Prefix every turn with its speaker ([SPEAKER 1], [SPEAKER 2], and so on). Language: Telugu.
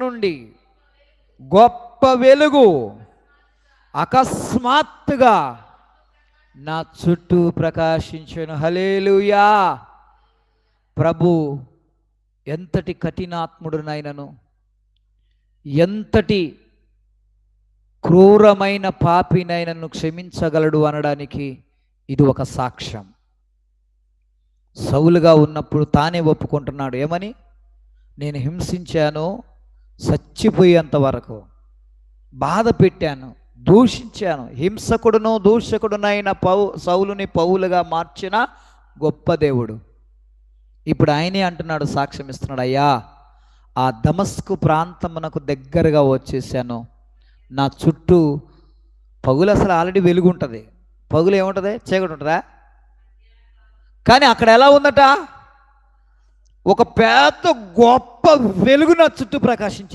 [SPEAKER 1] నుండి గొప్ప వెలుగు అకస్మాత్తుగా నా చుట్టూ ప్రకాశించెను. హల్లెలూయా. ప్రభు ఎంతటి కఠినాత్ముడునైనను, ఎంతటి క్రూరమైన పాపినైనను క్షమించగలడు అనడానికి ఇది ఒక సాక్ష్యం. సౌలుగా ఉన్నప్పుడు తానే ఒప్పుకుంటున్నాడు. ఏమని? నేను హింసించాను, చచ్చిపోయేంత వరకు బాధ పెట్టాను, దూషించాను. హింసకుడును దూషకుడునైన సౌలుని పౌలుగా మార్చిన గొప్ప దేవుడు. ఇప్పుడు ఆయనే అంటున్నాడు, సాక్ష్యం ఇస్తున్నాడు, అయ్యా ఆ దమస్కు ప్రాంతమునకు దగ్గరగా వచ్చేసాను. నా చుట్టూ పగులు అసలు ఆల్రెడీ వెలుగు ఉంటుంది. పగులు ఏముంటుంది? చీకటి ఉంటుందా? కానీ అక్కడ ఎలా ఉందట? ఒక పెద్ద గొప్ప వెలుగు నా చుట్టూ ప్రకాశించే